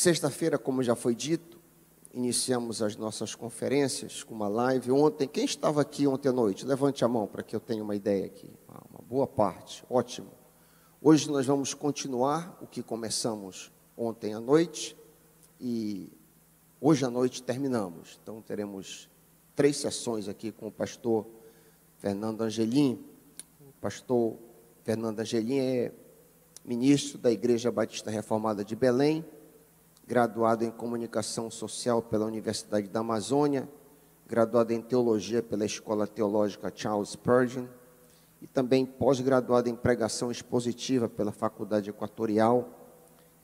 Sexta-feira, como já foi dito, iniciamos as nossas conferências com uma live. Ontem, quem estava aqui ontem à noite? Levante a mão para que eu tenha uma ideia aqui. Uma boa parte, ótimo. Hoje nós vamos continuar o que começamos ontem à noite e hoje à noite terminamos. Então teremos 3 sessões aqui com o pastor Fernando Angelim. O pastor Fernando Angelim é ministro da Igreja Batista Reformada de Belém, graduado em Comunicação Social pela Universidade da Amazônia, graduado em Teologia pela Escola Teológica Charles Spurgeon e também pós-graduado em Pregação Expositiva pela Faculdade Equatorial,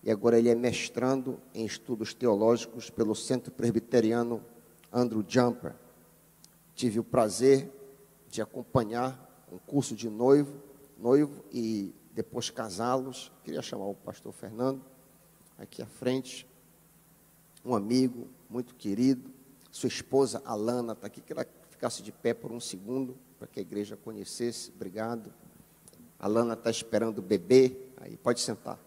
e agora ele é mestrando em Estudos Teológicos pelo Centro Presbiteriano Andrew Jumper. Tive o prazer de acompanhar um curso de noivo e depois casá-los. Queria chamar o pastor Fernando aqui à frente, um amigo muito querido, sua esposa Alana está aqui, que ela ficasse de pé por um segundo, para que a igreja conhecesse. Obrigado. Alana está esperando o bebê, aí pode sentar.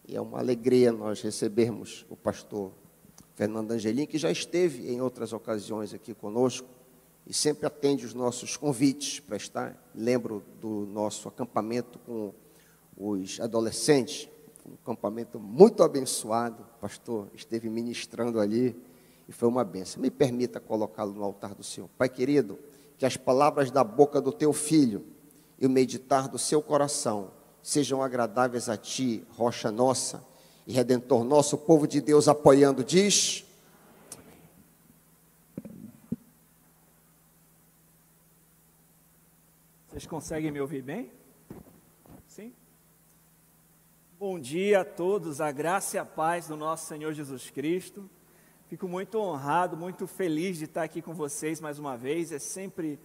E é uma alegria nós recebermos o pastor Fernando Angelim, que já esteve em outras ocasiões aqui conosco, e sempre atende os nossos convites para estar. Lembro do nosso acampamento com os adolescentes, um acampamento muito abençoado. O pastor esteve ministrando ali e foi uma bênção. Me permita colocá-lo no altar do Senhor. Pai querido, que as palavras da boca do teu filho e o meditar do seu coração sejam agradáveis a ti, rocha nossa e redentor nosso. O povo de Deus apoiando diz: vocês conseguem me ouvir bem? Sim? Bom dia a todos, a graça e a paz do nosso Senhor Jesus Cristo. Fico muito honrado, muito feliz de estar aqui com vocês mais uma vez. É sempre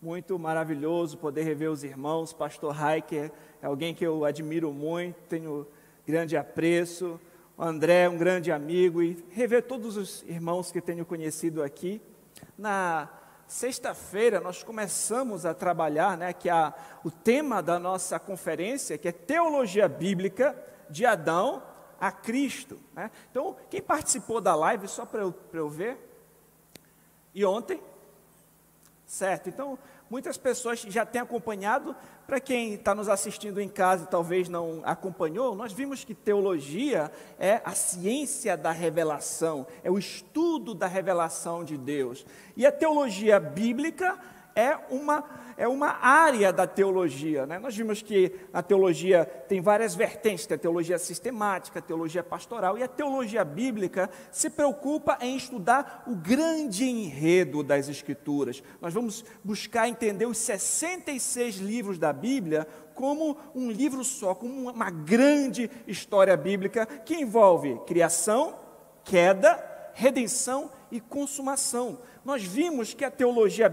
muito maravilhoso poder rever os irmãos. Pastor Heiker é alguém que eu admiro muito, tenho grande apreço. O André é um grande amigo, e rever todos os irmãos que tenho conhecido aqui. Na sexta-feira nós começamos a trabalhar, que o tema da nossa conferência, que é Teologia Bíblica de Adão a Cristo. Então, quem participou da live, só para eu ver, e ontem, certo? Então, muitas pessoas já têm acompanhado. Para quem está nos assistindo em casa e talvez não acompanhou, nós vimos que teologia é a ciência da revelação, é o estudo da revelação de Deus. E a teologia bíblica é uma área da teologia, Nós vimos que a teologia tem várias vertentes, tem a teologia sistemática, a teologia pastoral, e a teologia bíblica se preocupa em estudar o grande enredo das Escrituras. Nós vamos buscar entender os 66 livros da Bíblia como um livro só, como uma grande história bíblica que envolve criação, queda, redenção e consumação. Nós vimos que a teologia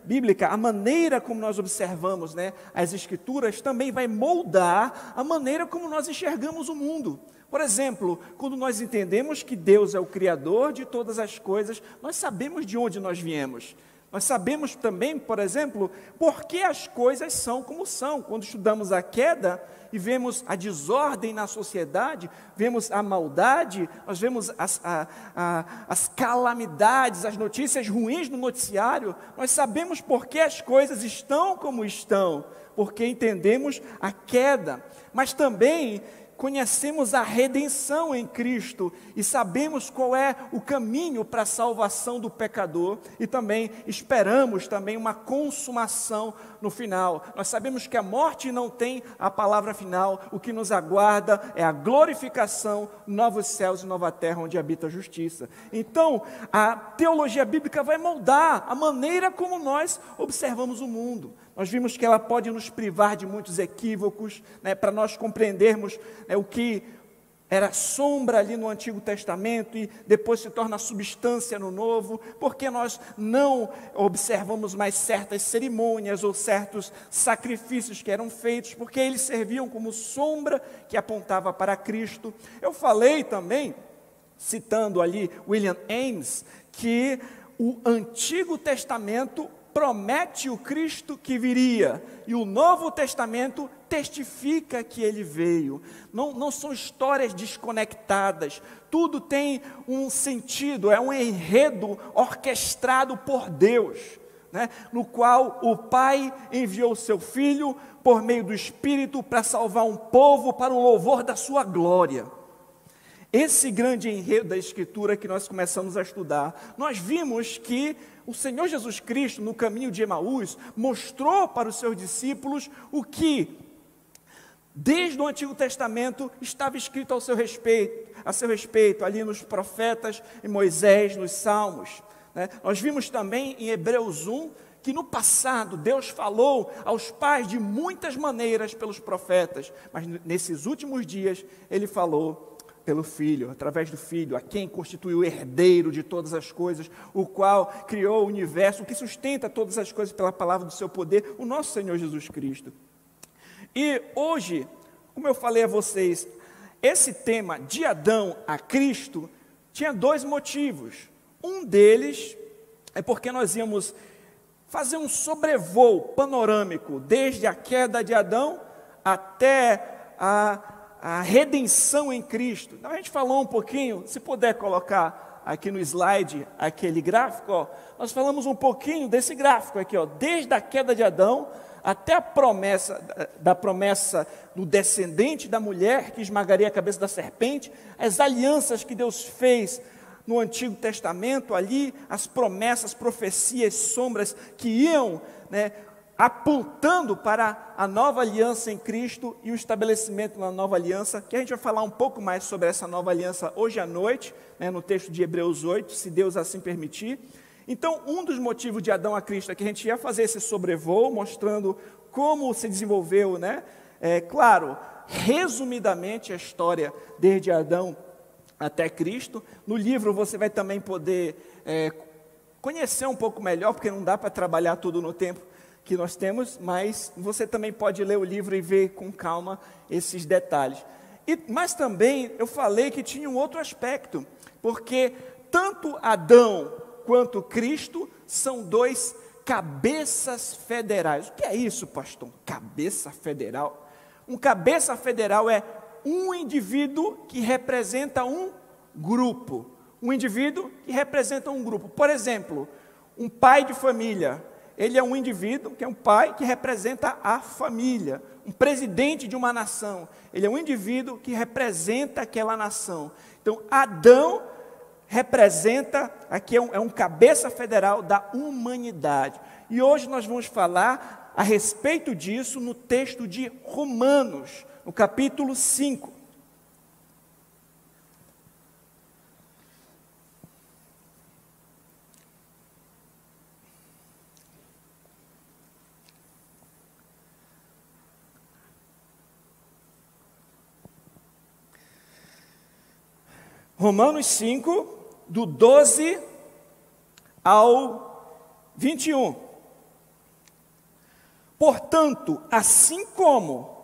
bíblica, a maneira como nós observamos as Escrituras, também vai moldar a maneira como nós enxergamos o mundo. Por exemplo, quando nós entendemos que Deus é o Criador de todas as coisas, nós sabemos de onde nós viemos. Nós sabemos também, por exemplo, por que as coisas são como são. Quando estudamos a queda e vemos a desordem na sociedade, vemos a maldade, nós vemos as calamidades, as notícias ruins no noticiário, nós sabemos por que as coisas estão como estão, porque entendemos a queda, mas também conhecemos a redenção em Cristo e sabemos qual é o caminho para a salvação do pecador, e também esperamos uma consumação no final. Nós sabemos que a morte não tem a palavra final, o que nos aguarda é a glorificação, novos céus e nova terra onde habita a justiça. Então, a teologia bíblica vai moldar a maneira como nós observamos o mundo. Nós vimos que ela pode nos privar de muitos equívocos, para nós compreendermos o que era sombra ali no Antigo Testamento e depois se torna substância no Novo, porque nós não observamos mais certas cerimônias ou certos sacrifícios que eram feitos, porque eles serviam como sombra que apontava para Cristo. Eu falei também, citando ali William Ames, que o Antigo Testamento promete o Cristo que viria, e o Novo Testamento testifica que ele veio. Não são histórias desconectadas, tudo tem um sentido, é um enredo orquestrado por Deus, né? No qual o Pai enviou o seu Filho por meio do Espírito para salvar um povo para o louvor da sua glória. Esse grande enredo da Escritura que nós começamos a estudar, nós vimos que o Senhor Jesus Cristo, no caminho de Emaús, mostrou para os seus discípulos o que, desde o Antigo Testamento, estava escrito a seu respeito, ali nos profetas, em Moisés, nos Salmos, né? Nós vimos também em Hebreus 1, que no passado Deus falou aos pais de muitas maneiras pelos profetas, mas nesses últimos dias Ele falou pelo Filho, através do Filho, a quem constituiu o herdeiro de todas as coisas, o qual criou o universo, o que sustenta todas as coisas pela palavra do seu poder, o nosso Senhor Jesus Cristo. E hoje, como eu falei a vocês, esse tema de Adão a Cristo tinha dois motivos. Um deles é porque nós íamos fazer um sobrevoo panorâmico, desde a queda de Adão até a redenção em Cristo. Então a gente falou um pouquinho, se puder colocar aqui no slide aquele gráfico, ó, nós falamos um pouquinho desse gráfico aqui, ó, desde a queda de Adão até a promessa do descendente da mulher que esmagaria a cabeça da serpente, as alianças que Deus fez no Antigo Testamento ali, as promessas, profecias, sombras que iam, né, apontando para a nova aliança em Cristo e o estabelecimento da nova aliança, que a gente vai falar um pouco mais sobre essa nova aliança hoje à noite, né, no texto de Hebreus 8, se Deus assim permitir. Então, um dos motivos de Adão a Cristo é que a gente ia fazer esse sobrevoo, mostrando como se desenvolveu, né? Claro, resumidamente a história desde Adão até Cristo. No livro você vai também poder conhecer um pouco melhor, porque não dá para trabalhar tudo no tempo que nós temos, mas você também pode ler o livro e ver com calma esses detalhes. Mas também eu falei que tinha um outro aspecto, porque tanto Adão quanto Cristo são dois cabeças federais. O que é isso, pastor? Cabeça federal? Um cabeça federal é um indivíduo que representa um grupo. Um indivíduo que representa um grupo. Por exemplo, um pai de família. Ele é um indivíduo que é um pai que representa a família. Um presidente de uma nação. Ele é um indivíduo que representa aquela nação. Então, Adão representa, aqui é um cabeça federal da humanidade. E hoje nós vamos falar a respeito disso no texto de Romanos, no capítulo 5. Romanos 5, do 12 ao 21. Portanto, assim como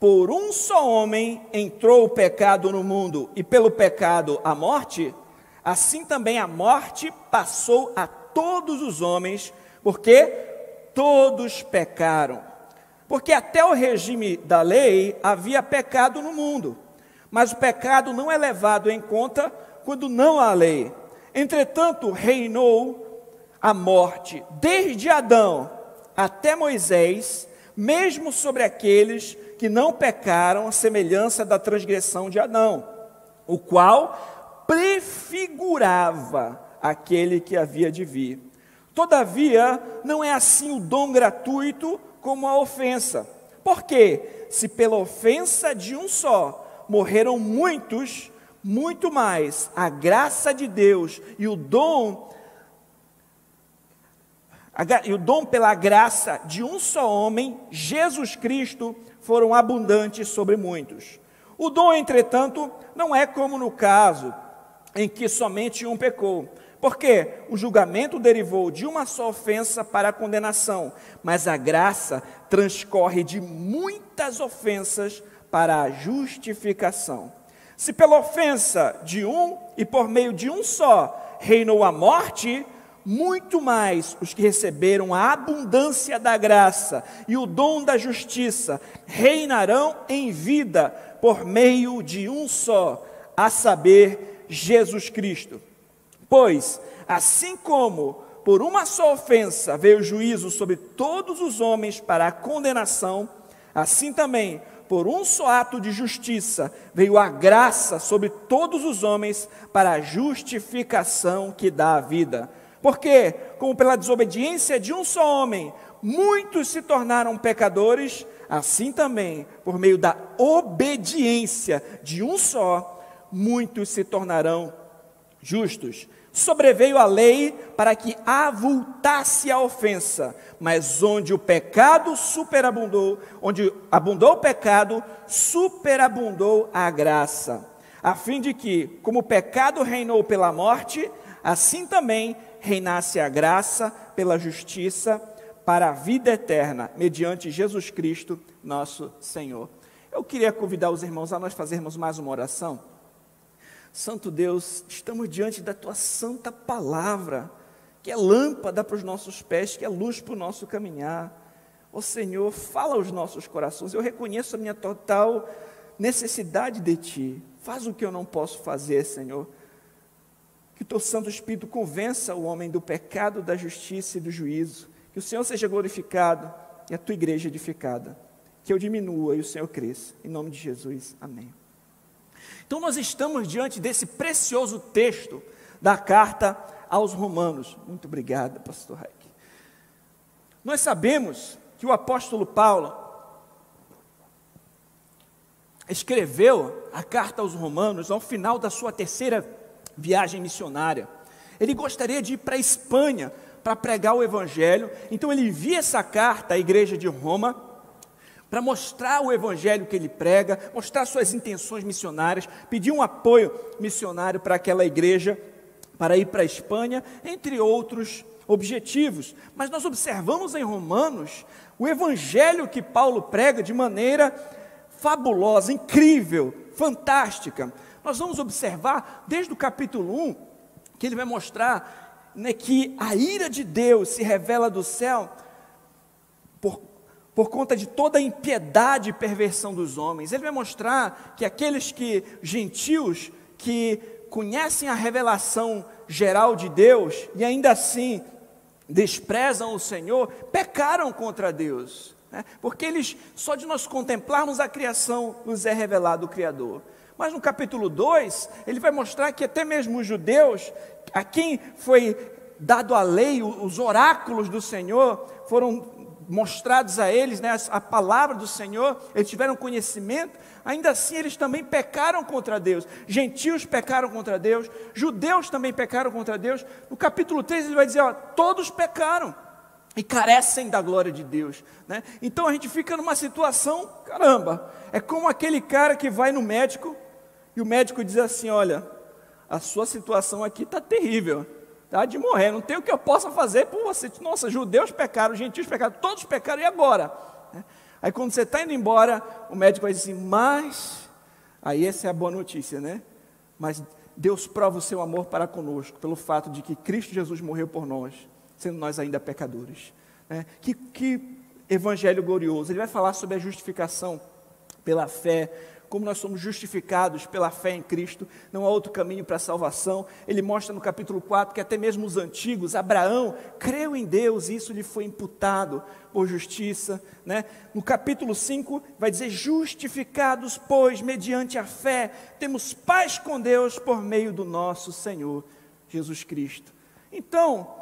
por um só homem entrou o pecado no mundo, e pelo pecado a morte, assim também a morte passou a todos os homens, porque todos pecaram. Porque até o regime da lei havia pecado no mundo, mas o pecado não é levado em conta quando não há lei. Entretanto, reinou a morte desde Adão até Moisés, mesmo sobre aqueles que não pecaram, à semelhança da transgressão de Adão, o qual prefigurava aquele que havia de vir. Todavia, não é assim o dom gratuito como a ofensa. Porque, se pela ofensa de um só morreram muitos, muito mais a graça de Deus e o dom pela graça de um só homem, Jesus Cristo, foram abundantes sobre muitos. O dom, entretanto, não é como no caso em que somente um pecou, porque o julgamento derivou de uma só ofensa para a condenação, mas a graça transcorre de muitas ofensas para a justificação. Se pela ofensa de um e por meio de um só reinou a morte, muito mais os que receberam a abundância da graça e o dom da justiça reinarão em vida por meio de um só, a saber, Jesus Cristo. Pois, assim como por uma só ofensa veio o juízo sobre todos os homens para a condenação, assim também, por um só ato de justiça, veio a graça sobre todos os homens para a justificação que dá a vida. Porque, como pela desobediência de um só homem, muitos se tornaram pecadores, assim também, por meio da obediência de um só, muitos se tornarão justos. Sobreveio a lei para que avultasse a ofensa, mas onde o pecado superabundou, onde abundou o pecado, superabundou a graça, a fim de que, como o pecado reinou pela morte, assim também reinasse a graça pela justiça para a vida eterna, mediante Jesus Cristo, nosso Senhor. Eu queria convidar os irmãos a nós fazermos mais uma oração. Santo Deus, estamos diante da Tua santa palavra, que é lâmpada para os nossos pés, que é luz para o nosso caminhar. Ó Senhor, fala aos nossos corações. Eu reconheço a minha total necessidade de Ti. Faz o que eu não posso fazer, Senhor. Que o Teu Santo Espírito convença o homem do pecado, da justiça e do juízo. Que o Senhor seja glorificado e a Tua igreja edificada. Que eu diminua e o Senhor cresça. Em nome de Jesus, amém. Então nós estamos diante desse precioso texto da carta aos Romanos. Muito obrigado, pastor Raik. Nós sabemos que o apóstolo Paulo escreveu a carta aos Romanos ao final da sua terceira viagem missionária. Ele gostaria de ir para a Espanha para pregar o evangelho, então ele envia essa carta à igreja de Roma para mostrar o evangelho que ele prega, mostrar suas intenções missionárias, pedir um apoio missionário para aquela igreja, para ir para a Espanha, entre outros objetivos. Mas nós observamos em Romanos o evangelho que Paulo prega de maneira fabulosa, incrível, fantástica. Nós vamos observar desde o capítulo 1, que ele vai mostrar, né, que a ira de Deus se revela do céu por conta de toda a impiedade e perversão dos homens. Ele vai mostrar que aqueles gentios que conhecem a revelação geral de Deus e ainda assim desprezam o Senhor, pecaram contra Deus, né? Porque só de nós contemplarmos a criação, nos é revelado o Criador. Mas no capítulo 2, ele vai mostrar que até mesmo os judeus, a quem foi dado a lei, os oráculos do Senhor, foram mostrados a eles, né, a palavra do Senhor, eles tiveram conhecimento, ainda assim eles também pecaram contra Deus. Gentios pecaram contra Deus, judeus também pecaram contra Deus. No capítulo 3 ele vai dizer, todos pecaram e carecem da glória de Deus, né? Então a gente fica numa situação, caramba, é como aquele cara que vai no médico e o médico diz assim, olha, a sua situação aqui está terrível, está de morrer, não tem o que eu possa fazer por você. Nossa, judeus pecaram, gentios pecaram, todos pecaram, e agora? Aí quando você está indo embora, o médico vai dizer assim, mas, aí essa é a boa notícia, né? Mas Deus prova o seu amor para conosco, pelo fato de que Cristo Jesus morreu por nós, sendo nós ainda pecadores, né? Que evangelho glorioso. Ele vai falar sobre a justificação pela fé, como nós somos justificados pela fé em Cristo, não há outro caminho para a salvação. Ele mostra no capítulo 4 que até mesmo os antigos, Abraão, creu em Deus e isso lhe foi imputado por justiça, né? No capítulo 5 vai dizer, justificados, pois, mediante a fé, temos paz com Deus por meio do nosso Senhor Jesus Cristo. Então,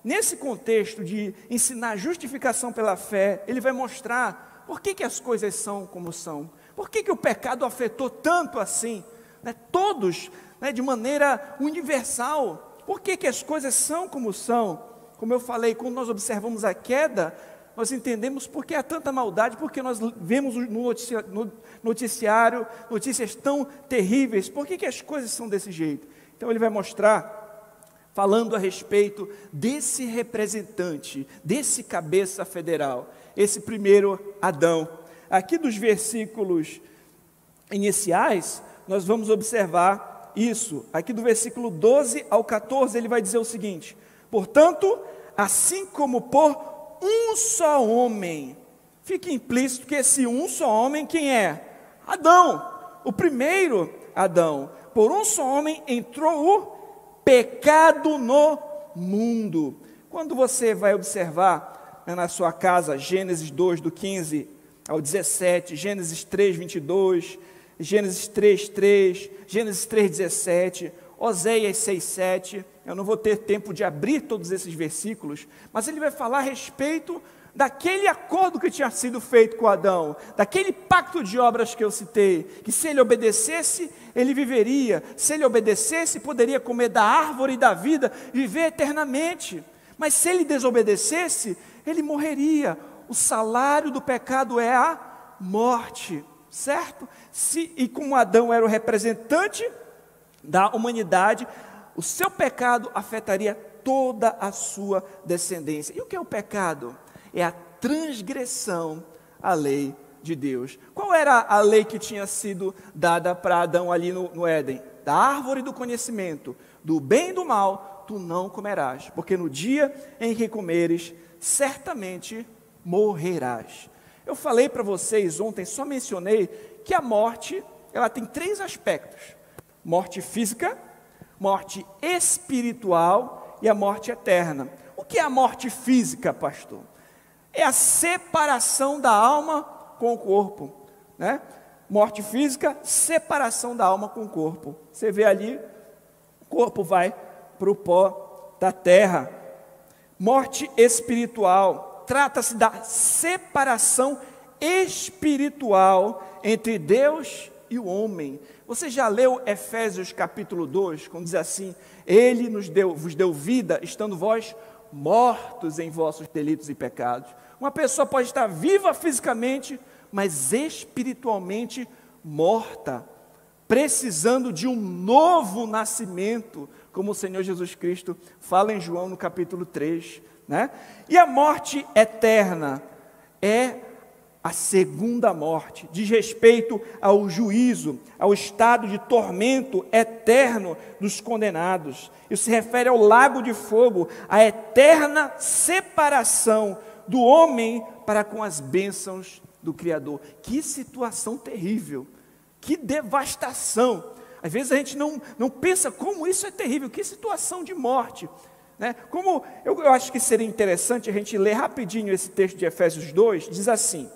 nesse contexto de ensinar justificação pela fé, ele vai mostrar por que as coisas são como são. Por que o pecado afetou tanto assim, né? Todos, né, de maneira universal. Por que as coisas são como são? Como eu falei, quando nós observamos a queda, nós entendemos por que há tanta maldade, porque nós vemos no noticiário notícias tão terríveis. Por que as coisas são desse jeito? Então ele vai mostrar, falando a respeito desse representante, desse cabeça federal, esse primeiro Adão. Aqui dos versículos iniciais, nós vamos observar isso. Aqui do versículo 12 ao 14, ele vai dizer o seguinte, Portanto, assim como por um só homem, fica implícito que esse um só homem, quem é? Adão, o primeiro Adão. Por um só homem entrou o pecado no mundo. Quando você vai observar, né, na sua casa, Gênesis 2, do 15 ao 17, Gênesis 3, 22, Gênesis 3, 3, Gênesis 3, 17, Oséias 6, 7, eu não vou ter tempo de abrir todos esses versículos, mas ele vai falar a respeito daquele acordo que tinha sido feito com Adão, daquele pacto de obras que eu citei, que se ele obedecesse, ele viveria, se ele obedecesse, poderia comer da árvore da vida, viver eternamente, mas se ele desobedecesse, ele morreria. O salário do pecado é a morte, certo? E como Adão era o representante da humanidade, o seu pecado afetaria toda a sua descendência. E o que é o pecado? É a transgressão à lei de Deus. Qual era a lei que tinha sido dada para Adão ali no Éden? Da árvore do conhecimento, do bem e do mal, tu não comerás, porque no dia em que comeres, certamente morrerás. Eu falei para vocês ontem, só mencionei que a morte, ela tem 3 aspectos: morte física, morte espiritual e a morte eterna. O que é a morte física, pastor? É a separação da alma com o corpo, né? Morte física, separação da alma com o corpo. Você vê ali, o corpo vai para o pó da terra. Morte espiritual, trata-se da separação espiritual entre Deus e o homem. Você já leu Efésios capítulo 2, quando diz assim: Ele vos deu vida, estando vós mortos em vossos delitos e pecados. Uma pessoa pode estar viva fisicamente, mas espiritualmente morta, precisando de um novo nascimento, como o Senhor Jesus Cristo fala em João no capítulo 3, né? E a morte eterna é a segunda morte, diz respeito ao juízo, ao estado de tormento eterno dos condenados. Isso se refere ao lago de fogo, à eterna separação do homem para com as bênçãos do Criador. Que situação terrível, que devastação. Às vezes a gente não pensa como isso é terrível, que situação de morte, né? Como eu acho que seria interessante a gente ler rapidinho esse texto de Efésios 2, diz assim: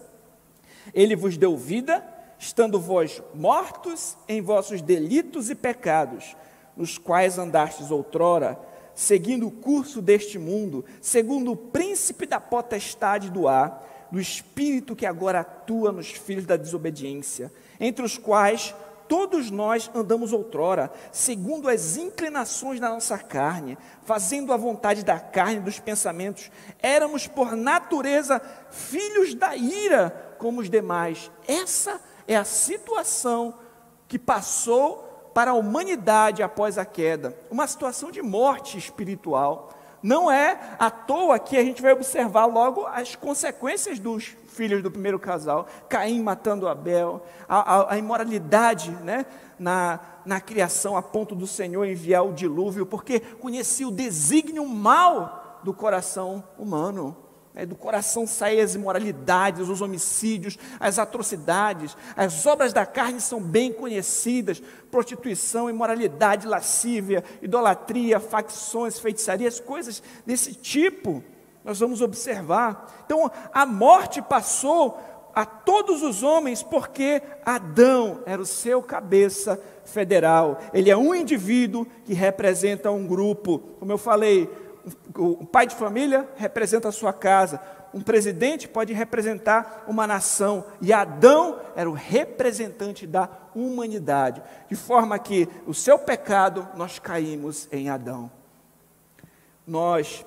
Ele vos deu vida, estando vós mortos em vossos delitos e pecados, nos quais andastes outrora, seguindo o curso deste mundo, segundo o príncipe da potestade do ar, do espírito que agora atua nos filhos da desobediência, entre os quais todos nós andamos outrora, segundo as inclinações da nossa carne, fazendo a vontade da carne e dos pensamentos, éramos por natureza filhos da ira, como os demais. Essa é a situação que passou para a humanidade após a queda, uma situação de morte espiritual. Não é à toa que a gente vai observar logo as consequências dos filhos do primeiro casal, Caim matando Abel, a imoralidade, né, na criação, a ponto do Senhor enviar o dilúvio, porque conhecia o desígnio mal do coração humano. Do coração saem as imoralidades, os homicídios, as atrocidades. As obras da carne são bem conhecidas: prostituição, imoralidade, lascívia, idolatria, facções, feitiçarias, coisas desse tipo nós vamos observar. Então a morte passou a todos os homens porque Adão era o seu cabeça federal. Ele é um indivíduo que representa um grupo. Como eu falei, o pai de família representa a sua casa, um presidente pode representar uma nação, e Adão era o representante da humanidade, de forma que o seu pecado, nós caímos em Adão. Nós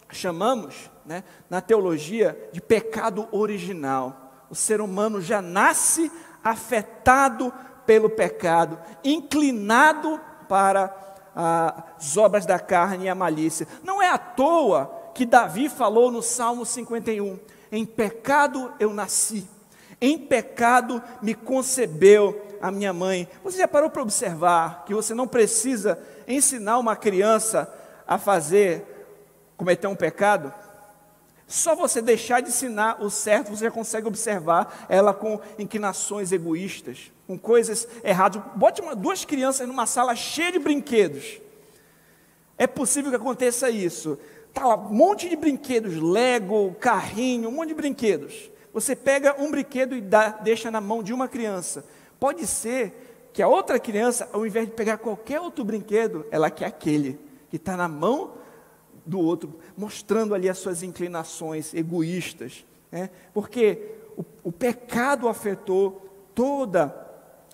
chamamos, né, na teologia, de pecado original. O ser humano já nasce afetado pelo pecado, inclinado para as obras da carne e a malícia. Não é à toa que Davi falou no Salmo 51, em pecado eu nasci, em pecado me concebeu a minha mãe. Você já parou para observar que você não precisa ensinar uma criança a fazer cometer um pecado, só você deixar de ensinar o certo, você já consegue observar ela com inclinações egoístas, com coisas erradas. Bote duas crianças numa sala cheia de brinquedos. É possível que aconteça isso. Tá lá, um monte de brinquedos, Lego, carrinho, um monte de brinquedos. Você pega um brinquedo e deixa na mão de uma criança. Pode ser que a outra criança, ao invés de pegar qualquer outro brinquedo, ela quer aquele que está na mão do outro, mostrando ali as suas inclinações egoístas, né? Porque o pecado afetou toda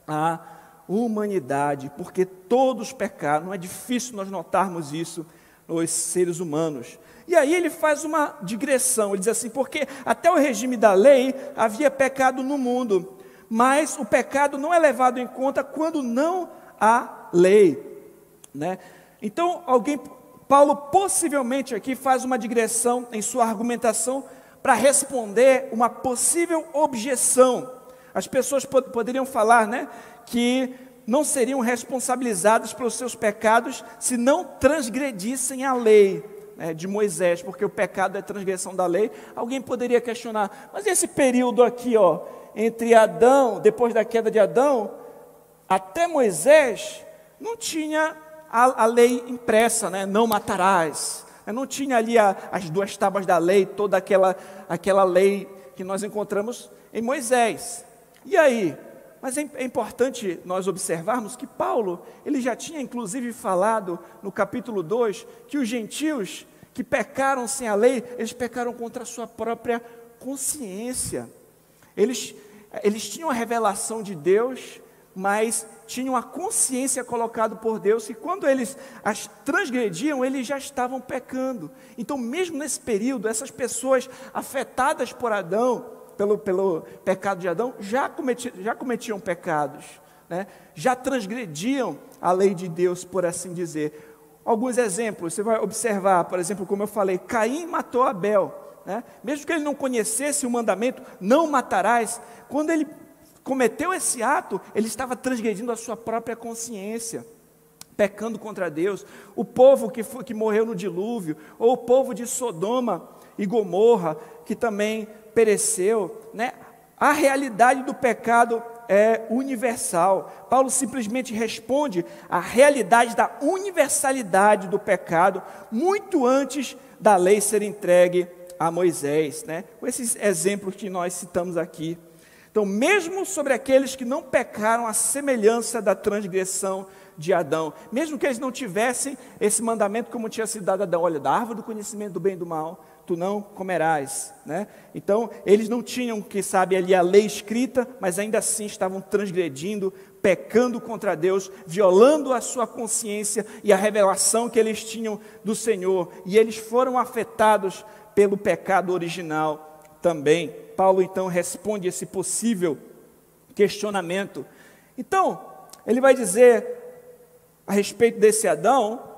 a humanidade, porque todos pecaram. Não é difícil nós notarmos isso nos seres humanos. E aí ele faz uma digressão, ele diz assim, porque até o regime da lei havia pecado no mundo, mas o pecado não é levado em conta quando não há lei, né? Então Paulo possivelmente aqui faz uma digressão em sua argumentação para responder uma possível objeção. As pessoas poderiam falar, né, que não seriam responsabilizadas pelos seus pecados se não transgredissem a lei, né, de Moisés, porque o pecado é transgressão da lei. Alguém poderia questionar, mas esse período aqui, entre Adão, depois da queda de Adão, até Moisés, não tinha a lei impressa, né? Não matarás. Não tinha ali as duas tábuas da lei, toda aquela lei que nós encontramos em Moisés. E aí? Mas é importante nós observarmos que Paulo, ele já tinha inclusive falado no capítulo 2, que os gentios que pecaram sem a lei, eles pecaram contra a sua própria consciência. Eles tinham a revelação de Deus, mas tinham a consciência colocada por Deus, e quando eles as transgrediam, eles já estavam pecando. Então, mesmo nesse período, essas pessoas afetadas por Adão, pelo pecado de Adão, já cometiam pecados, né? Já transgrediam a lei de Deus, por assim dizer. Alguns exemplos, você vai observar, por exemplo, como eu falei, Caim matou Abel, né? Mesmo que ele não conhecesse o mandamento, não matarás, quando ele cometeu esse ato, ele estava transgredindo a sua própria consciência, pecando contra Deus. O povo que morreu no dilúvio, ou o povo de Sodoma e Gomorra, que também pereceu, né? A realidade do pecado é universal. Paulo simplesmente responde à realidade da universalidade do pecado, muito antes da lei ser entregue a Moisés, né? Com esses exemplos que nós citamos aqui. Então, mesmo sobre aqueles que não pecaram à semelhança da transgressão de Adão, mesmo que eles não tivessem esse mandamento como tinha sido dado a Adão, olha, da árvore do conhecimento do bem e do mal, tu não comerás, né? Então, eles não tinham, quem sabe, ali a lei escrita, mas ainda assim estavam transgredindo, pecando contra Deus, violando a sua consciência e a revelação que eles tinham do Senhor, e eles foram afetados pelo pecado original também. Paulo então responde esse possível questionamento. Então, ele vai dizer a respeito desse Adão,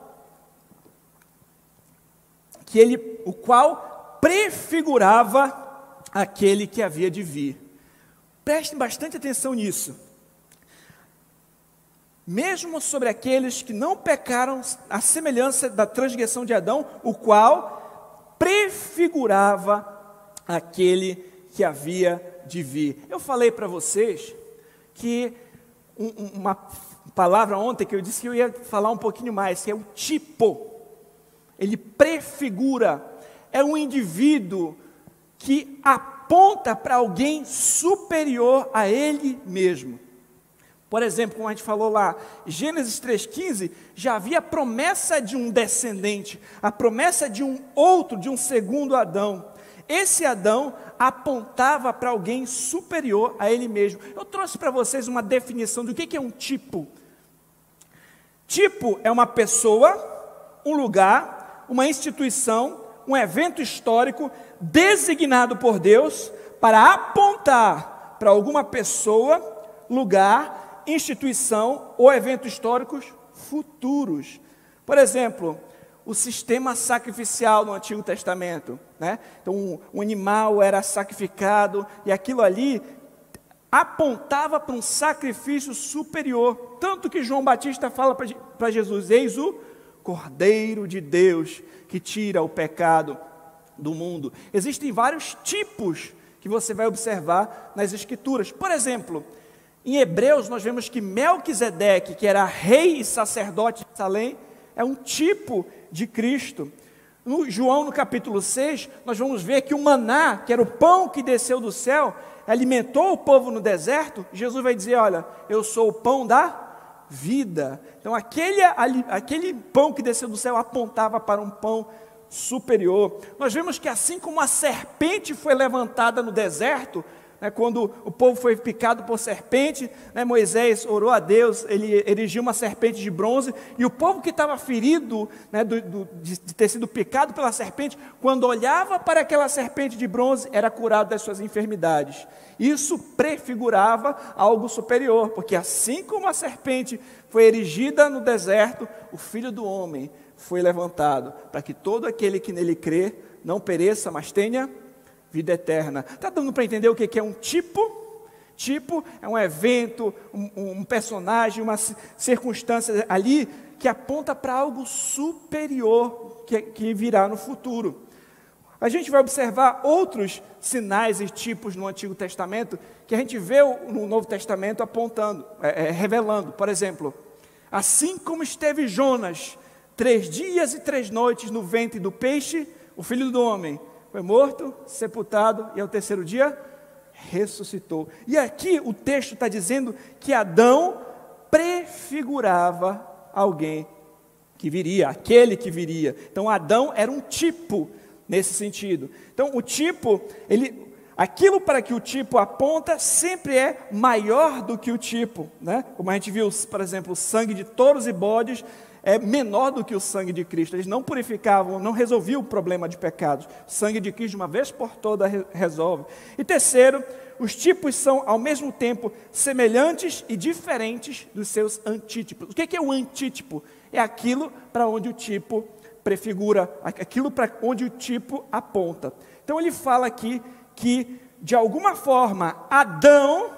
que o qual prefigurava aquele que havia de vir. Prestem bastante atenção nisso. Mesmo sobre aqueles que não pecaram à semelhança da transgressão de Adão, o qual prefigurava aquele que havia de vir. Eu falei para vocês que uma palavra ontem que eu disse que eu ia falar um pouquinho mais, que é o tipo. Ele prefigura, é um indivíduo que aponta para alguém superior a ele mesmo. Por exemplo, como a gente falou lá, Gênesis 3,15, já havia a promessa de um descendente, a promessa de um outro, de um segundo Adão. Esse Adão apontava para alguém superior a ele mesmo. Eu trouxe para vocês uma definição do que é um tipo. Tipo é uma pessoa, um lugar, uma instituição, um evento histórico designado por Deus para apontar para alguma pessoa, lugar, instituição ou evento históricos futuros. Por exemplo, o sistema sacrificial no Antigo Testamento, né? Então, um animal era sacrificado e aquilo ali apontava para um sacrifício superior. Tanto que João Batista fala para Jesus: eis o Cordeiro de Deus que tira o pecado do mundo. Existem vários tipos que você vai observar nas Escrituras. Por exemplo, em Hebreus nós vemos que Melquisedeque, que era rei e sacerdote de Salém, é um tipo de Cristo. No João, no capítulo 6, nós vamos ver que o maná, que era o pão que desceu do céu, alimentou o povo no deserto. Jesus vai dizer, olha, eu sou o pão da vida. Então aquele pão que desceu do céu apontava para um pão superior. Nós vemos que assim como a serpente foi levantada no deserto, quando o povo foi picado por serpente, Moisés orou a Deus, ele erigiu uma serpente de bronze, e o povo que estava ferido, de ter sido picado pela serpente, quando olhava para aquela serpente de bronze, era curado das suas enfermidades. Isso prefigurava algo superior, porque assim como a serpente foi erigida no deserto, o Filho do Homem foi levantado, para que todo aquele que nele crê não pereça, mas tenha vida eterna. Está dando para entender o que é um tipo? Tipo é um evento, um personagem, uma circunstância ali que aponta para algo superior que virá no futuro. A gente vai observar outros sinais e tipos no Antigo Testamento que a gente vê no Novo Testamento apontando, revelando. Por exemplo, assim como esteve Jonas 3 dias e 3 noites no ventre do peixe, o Filho do Homem foi morto, sepultado e ao terceiro dia ressuscitou. E aqui o texto está dizendo que Adão prefigurava alguém que viria, aquele que viria. Então Adão era um tipo nesse sentido. Então o tipo, aquilo para que o tipo aponta sempre é maior do que o tipo, Como a gente viu, por exemplo, o sangue de touros e bodes é menor do que o sangue de Cristo. Eles não purificavam, não resolviam o problema de pecados. O sangue de Cristo, de uma vez por toda, resolve. E terceiro, os tipos são, ao mesmo tempo, semelhantes e diferentes dos seus antítipos. O que é o antítipo? É aquilo para onde o tipo prefigura, aquilo para onde o tipo aponta. Então ele fala aqui que, de alguma forma, Adão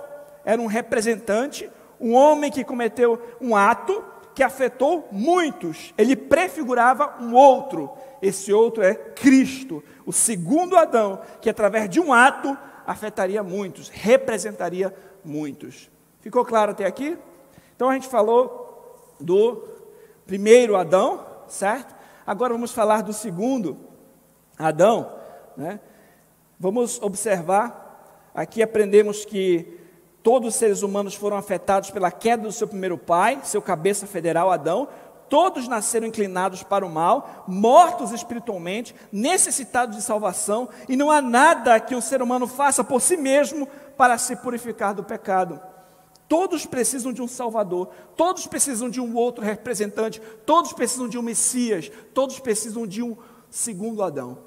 era um representante, um homem que cometeu um ato que afetou muitos. Ele prefigurava um outro. Esse outro é Cristo, o segundo Adão, que através de um ato afetaria muitos, representaria muitos. Ficou claro até aqui? Então a gente falou do primeiro Adão, certo? Agora vamos falar do segundo Adão, Vamos observar, aqui aprendemos que todos os seres humanos foram afetados pela queda do seu primeiro pai, seu cabeça federal, Adão. Todos nasceram inclinados para o mal, mortos espiritualmente, necessitados de salvação, e não há nada que um ser humano faça por si mesmo para se purificar do pecado. Todos precisam de um Salvador, todos precisam de um outro representante, todos precisam de um Messias, todos precisam de um segundo Adão.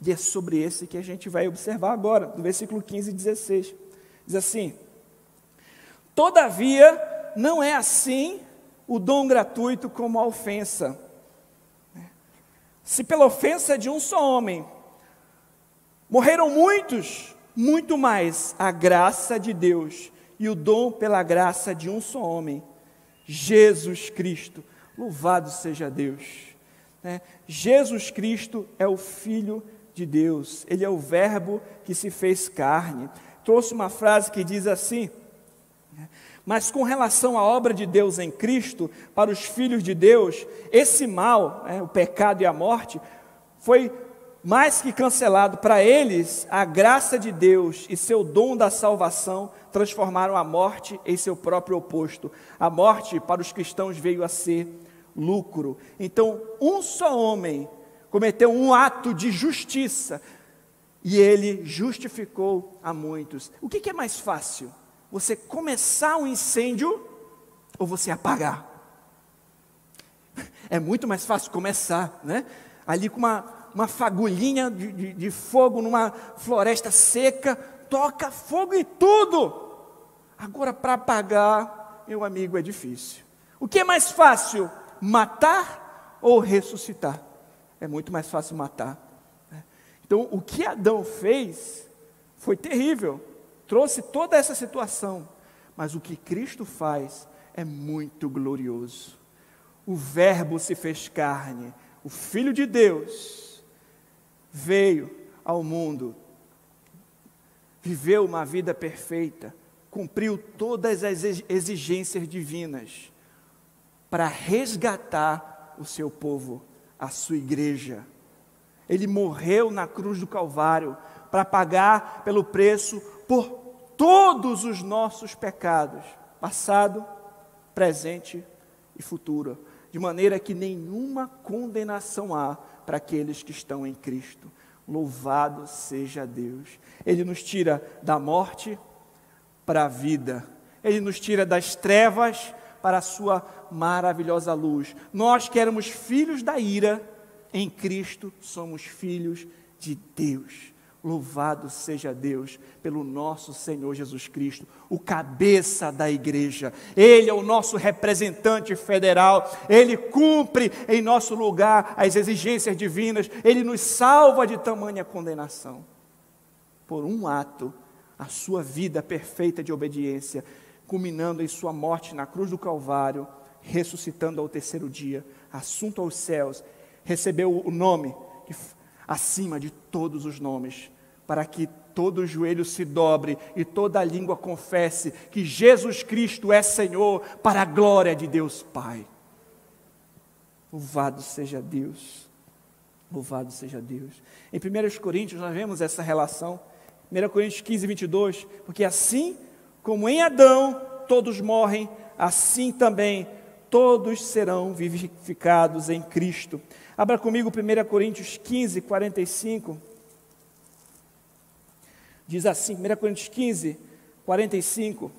E é sobre esse que a gente vai observar agora, no versículo 15 e 16. Diz assim: todavia, não é assim o dom gratuito como a ofensa. Se pela ofensa de um só homem morreram muitos, muito mais a graça de Deus e o dom pela graça de um só homem, Jesus Cristo. Louvado seja Deus. Jesus Cristo é o Filho de Deus, Ele é o Verbo que se fez carne. Trouxe uma frase que diz assim: mas com relação à obra de Deus em Cristo, para os filhos de Deus, esse mal, o pecado e a morte, foi mais que cancelado. Para eles, a graça de Deus e seu dom da salvação transformaram a morte em seu próprio oposto. A morte, para os cristãos, veio a ser lucro. Então, um só homem cometeu um ato de justiça e ele justificou a muitos. O que é mais fácil? Você começar um incêndio ou você apagar? É muito mais fácil começar, Ali com uma fagulhinha de fogo numa floresta seca, toca fogo em tudo. Agora, para apagar, meu amigo, é difícil. O que é mais fácil? Matar ou ressuscitar? É muito mais fácil matar. Então, o que Adão fez foi terrível. Trouxe toda essa situação, mas o que Cristo faz é muito glorioso. o Verbo se fez carne, o Filho de Deus veio ao mundo, viveu uma vida perfeita, cumpriu todas as exigências divinas para resgatar o seu povo, a sua igreja. Ele morreu na cruz do Calvário para pagar pelo preço por todos os nossos pecados, passado, presente e futuro, de maneira que nenhuma condenação há para aqueles que estão em Cristo. Louvado seja Deus. Ele nos tira da morte para a vida. Ele nos tira das trevas para a sua maravilhosa luz. Nós que éramos filhos da ira, em Cristo somos filhos de Deus. Louvado seja Deus pelo nosso Senhor Jesus Cristo, o cabeça da igreja. Ele é o nosso representante federal, Ele cumpre em nosso lugar as exigências divinas, Ele nos salva de tamanha condenação. Por um ato, a sua vida perfeita de obediência, culminando em sua morte na cruz do Calvário, ressuscitando ao terceiro dia, assunto aos céus, recebeu o nome que acima de todos os nomes, para que todo joelho se dobre e toda língua confesse que Jesus Cristo é Senhor, para a glória de Deus Pai. Louvado seja Deus, louvado seja Deus. Em 1 Coríntios nós vemos essa relação, 1 Coríntios 15, 22, porque assim como em Adão todos morrem, assim também todos serão vivificados em Cristo. Abra comigo 1 Coríntios 15, 45. Diz assim, 1 Coríntios 15, 45.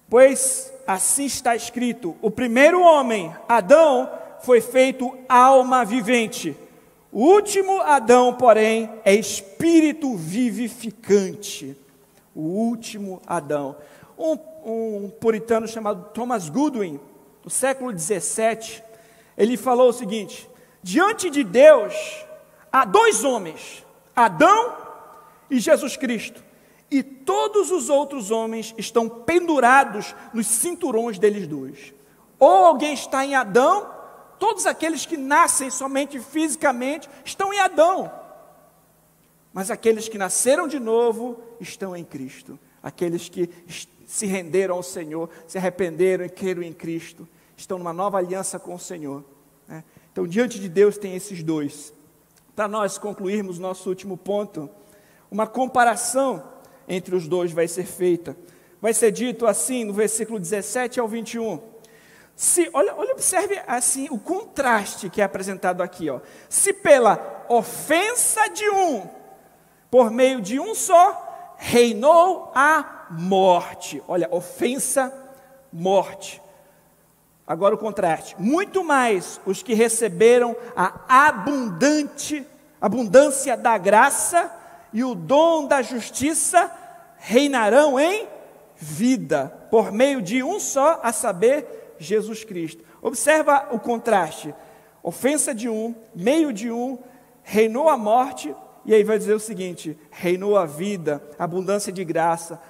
Pois assim está escrito: o primeiro homem, Adão, foi feito alma vivente. O último Adão, porém, é espírito vivificante. O último Adão. Um puritano chamado Thomas Goodwin, no século 17, ele falou o seguinte: diante de Deus há dois homens, Adão e Jesus Cristo, e todos os outros homens estão pendurados nos cinturões deles dois. Ou alguém está em Adão, todos aqueles que nascem somente fisicamente estão em Adão, mas aqueles que nasceram de novo estão em Cristo. Aqueles que se renderam ao Senhor, se arrependeram e creram em Cristo, estão numa nova aliança com o Senhor, né? Então, diante de Deus tem esses dois. Para nós concluirmos nosso último ponto, uma comparação entre os dois vai ser feita. Vai ser dito assim, no versículo 17 ao 21. Observe assim o contraste que é apresentado aqui. Se pela ofensa de um, por meio de um só, reinou a morte. Olha, ofensa, morte. Agora o contraste. Muito mais os que receberam a abundância da graça e o dom da justiça reinarão em vida, por meio de um só, a saber, Jesus Cristo. Observa o contraste. Ofensa de um, meio de um, reinou a morte, e aí vai dizer o seguinte: reinou a vida, abundância de graça,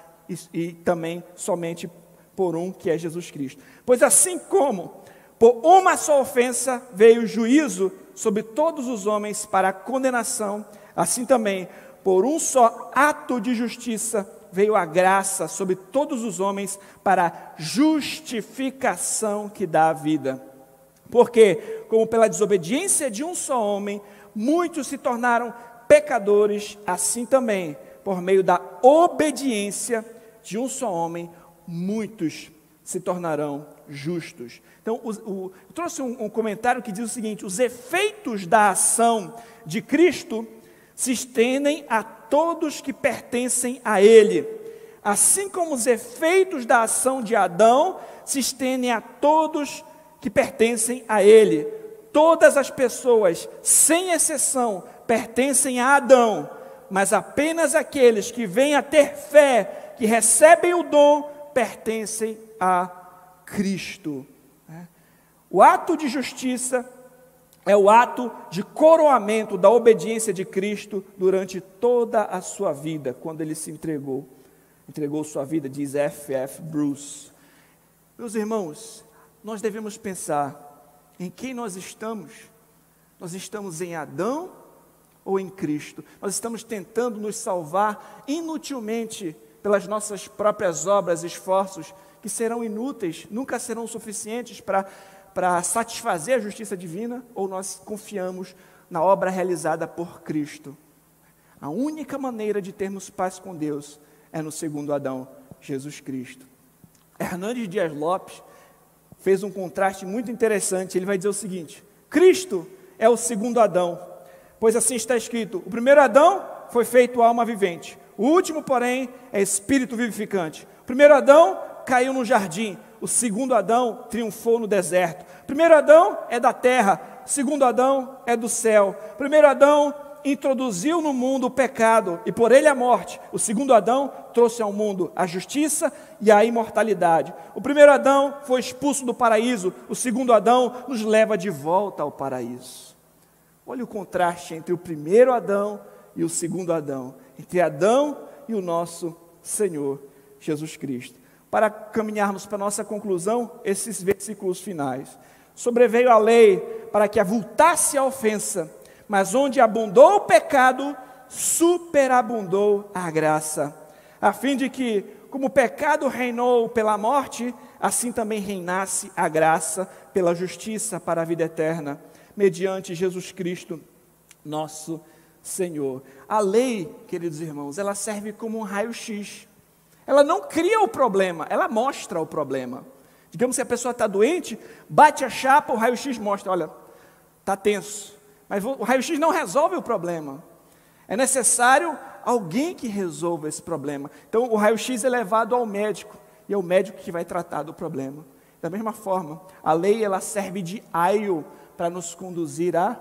e também somente por um, que é Jesus Cristo. Pois assim como por uma só ofensa veio o juízo sobre todos os homens para a condenação, assim também por um só ato de justiça veio a graça sobre todos os homens para a justificação que dá a vida. Porque, como pela desobediência de um só homem, muitos se tornaram pecadores, assim também, por meio da obediência de um só homem, muitos se tornarão justos. Então, eu trouxe um comentário que diz o seguinte: os efeitos da ação de Cristo se estendem a todos que pertencem a Ele, assim como os efeitos da ação de Adão se estendem a todos que pertencem a Ele. Todas as pessoas, sem exceção, pertencem a Adão, mas apenas aqueles que vêm a ter fé, que recebem o dom, pertencem a Cristo. O ato de justiça é o ato de coroamento da obediência de Cristo durante toda a sua vida, quando Ele se entregou sua vida, diz F.F. Bruce. Meus irmãos, nós devemos pensar Em quem nós estamos? Nós estamos em Adão ou em Cristo? Nós estamos tentando nos salvar inutilmente pelas nossas próprias obras e esforços, que serão inúteis, nunca serão suficientes para satisfazer a justiça divina, ou nós confiamos na obra realizada por Cristo? A única maneira de termos paz com Deus é no segundo Adão, Jesus Cristo. Hernandes Dias Lopes fez um contraste muito interessante. Ele vai dizer o seguinte: Cristo é o segundo Adão, pois assim está escrito: o primeiro Adão foi feito alma vivente, o último, porém, é espírito vivificante. O primeiro Adão caiu no jardim, o segundo Adão triunfou no deserto. O primeiro Adão é da terra, o segundo Adão é do céu. O primeiro Adão introduziu no mundo o pecado e por ele a morte. O segundo Adão trouxe ao mundo a justiça e a imortalidade. O primeiro Adão foi expulso do paraíso, o segundo Adão nos leva de volta ao paraíso. Olha o contraste entre o primeiro Adão e o segundo Adão, entre Adão e o nosso Senhor Jesus Cristo. Para caminharmos para a nossa conclusão, esses versículos finais. Sobreveio a lei para que avultasse a ofensa, mas onde abundou o pecado, superabundou a graça, a fim de que, como o pecado reinou pela morte, assim também reinasse a graça pela justiça para a vida eterna, mediante Jesus Cristo, nosso Senhor. A lei, queridos irmãos, ela serve como um raio-x. Ela não cria o problema, ela mostra o problema. Digamos que a pessoa está doente, bate a chapa, o raio-x mostra, olha, está tenso. Mas o raio-x não resolve o problema. É necessário alguém que resolva esse problema. Então, o raio-x é levado ao médico, e é o médico que vai tratar do problema. Da mesma forma, a lei ela serve de aio para nos conduzir a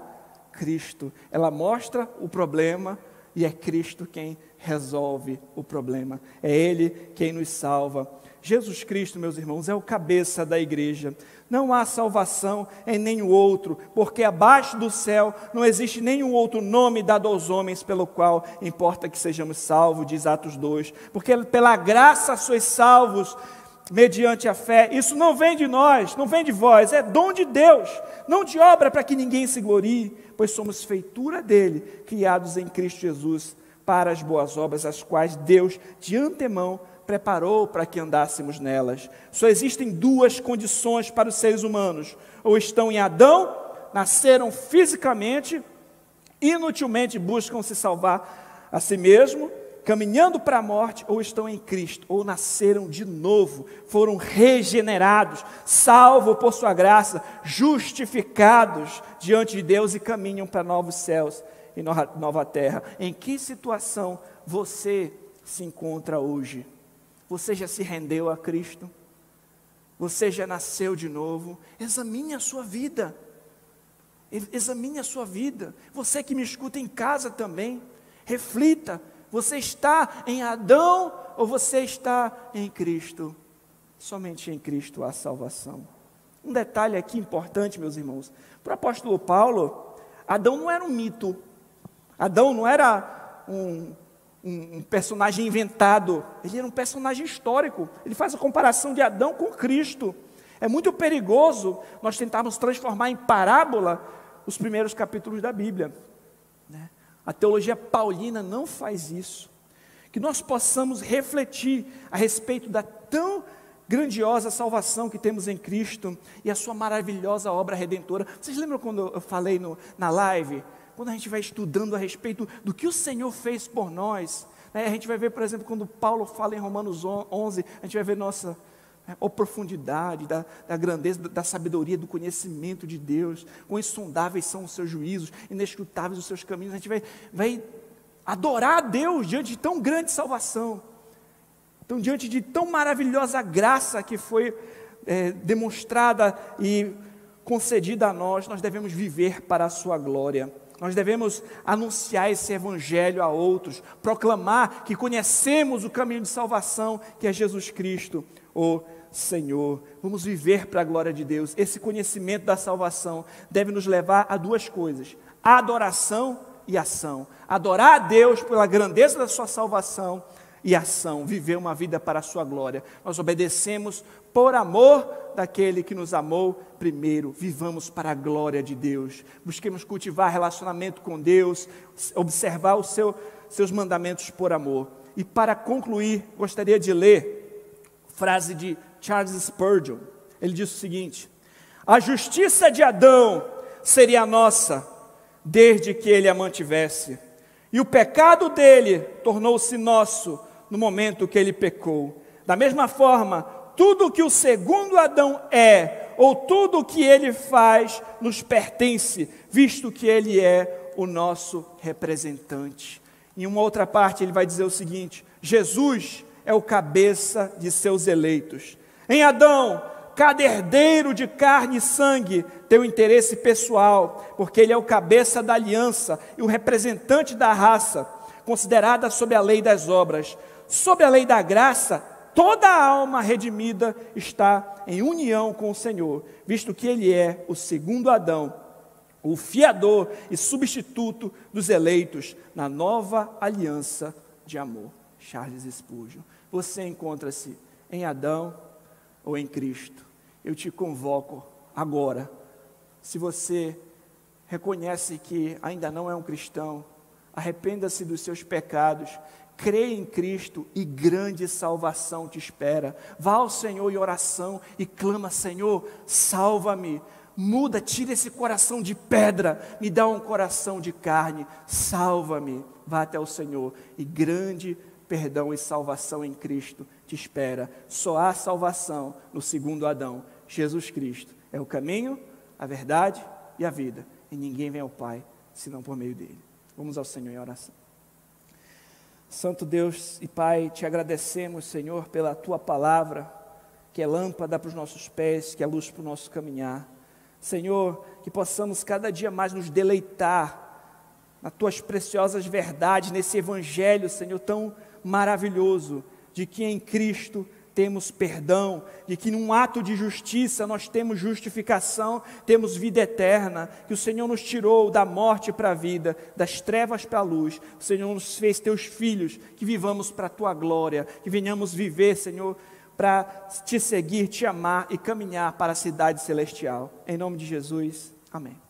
Cristo. Ela mostra o problema e é Cristo quem resolve o problema. É Ele quem nos salva. Jesus Cristo, meus irmãos, é o cabeça da igreja. Não há salvação em nenhum outro, porque abaixo do céu não existe nenhum outro nome dado aos homens pelo qual importa que sejamos salvos, diz Atos 2. Porque pela graça sois salvos, mediante a fé. Isso não vem de nós, não vem de vós, é dom de Deus, não de obra para que ninguém se glorie, pois somos feitura dele, criados em Cristo Jesus, para as boas obras, as quais Deus de antemão preparou para que andássemos nelas. Só existem duas condições para os seres humanos: ou estão em Adão, nasceram fisicamente, inutilmente buscam se salvar a si mesmo, caminhando para a morte, ou estão em Cristo, ou nasceram de novo, foram regenerados, salvos por sua graça, justificados diante de Deus e caminham para novos céus e nova terra. Em que situação você se encontra hoje? Você já se rendeu a Cristo? Você já nasceu de novo? Examine a sua vida. Examine a sua vida. Você que me escuta em casa também, reflita. Você está em Adão ou você está em Cristo? Somente em Cristo há salvação. Um detalhe aqui importante, meus irmãos. Para o apóstolo Paulo, Adão não era um mito. Adão não era um personagem inventado. Ele era um personagem histórico. Ele faz a comparação de Adão com Cristo. É muito perigoso nós tentarmos transformar em parábola os primeiros capítulos da Bíblia, né? A teologia paulina não faz isso. Que nós possamos refletir a respeito da tão grandiosa salvação que temos em Cristo e a sua maravilhosa obra redentora. Vocês lembram quando eu falei na live? Quando a gente vai estudando a respeito do que o Senhor fez por nós, né? A gente vai ver, por exemplo, quando Paulo fala em Romanos 11, a gente vai ver a profundidade da grandeza, da sabedoria, do conhecimento de Deus. Quão insondáveis são os seus juízos, inescrutáveis os seus caminhos. A gente vai adorar a Deus diante de tão grande salvação, então diante de tão maravilhosa graça que foi demonstrada e concedida a nós. Nós devemos viver para a sua glória. Nós devemos anunciar esse evangelho a outros, proclamar que conhecemos o caminho de salvação, que é Jesus Cristo, o Senhor. Vamos viver para a glória de Deus. Esse conhecimento da salvação deve nos levar a duas coisas: a adoração e ação. Adorar a Deus pela grandeza da sua salvação e ação, viver uma vida para a sua glória. Nós obedecemos por amor daquele que nos amou primeiro. Vivamos para a glória de Deus. Busquemos cultivar relacionamento com Deus, observar os seus mandamentos por amor. E para concluir, gostaria de ler frase de Charles Spurgeon. Ele diz o seguinte: a justiça de Adão seria nossa, desde que ele a mantivesse, e o pecado dele tornou-se nosso no momento que ele pecou. Da mesma forma, tudo que o segundo Adão é, ou tudo que ele faz, nos pertence, visto que ele é o nosso representante. Em uma outra parte ele vai dizer o seguinte: Jesus é o cabeça de seus eleitos. Em Adão, cada herdeiro de carne e sangue tem um interesse pessoal, porque ele é o cabeça da aliança e o representante da raça, considerada sob a lei das obras. Sob a lei da graça, toda a alma redimida está em união com o Senhor, visto que ele é o segundo Adão, o fiador e substituto dos eleitos na nova aliança de amor. Charles Spurgeon. Você encontra-se em Adão ou em Cristo? Eu te convoco agora, se você reconhece que ainda não é um cristão, arrependa-se dos seus pecados, creia em Cristo e grande salvação te espera. Vá ao Senhor em oração e clama: Senhor, salva-me, muda, tira esse coração de pedra, me dá um coração de carne, salva-me. Vá até o Senhor e grande perdão e salvação em Cristo te espera. Só há salvação no segundo Adão, Jesus Cristo. É o caminho, a verdade e a vida. E ninguém vem ao Pai, senão por meio dele. Vamos ao Senhor em oração. Santo Deus e Pai, te agradecemos, Senhor, pela Tua palavra, que é lâmpada para os nossos pés, que é luz para o nosso caminhar. Senhor, que possamos cada dia mais nos deleitar nas Tuas preciosas verdades, nesse Evangelho, Senhor, tão maravilhoso, de que em Cristo temos perdão, de que num ato de justiça nós temos justificação, temos vida eterna, que o Senhor nos tirou da morte para a vida, das trevas para a luz. O Senhor nos fez Teus filhos, que vivamos para a Tua glória, que venhamos viver, Senhor, para Te seguir, Te amar e caminhar para a cidade celestial. Em nome de Jesus, amém.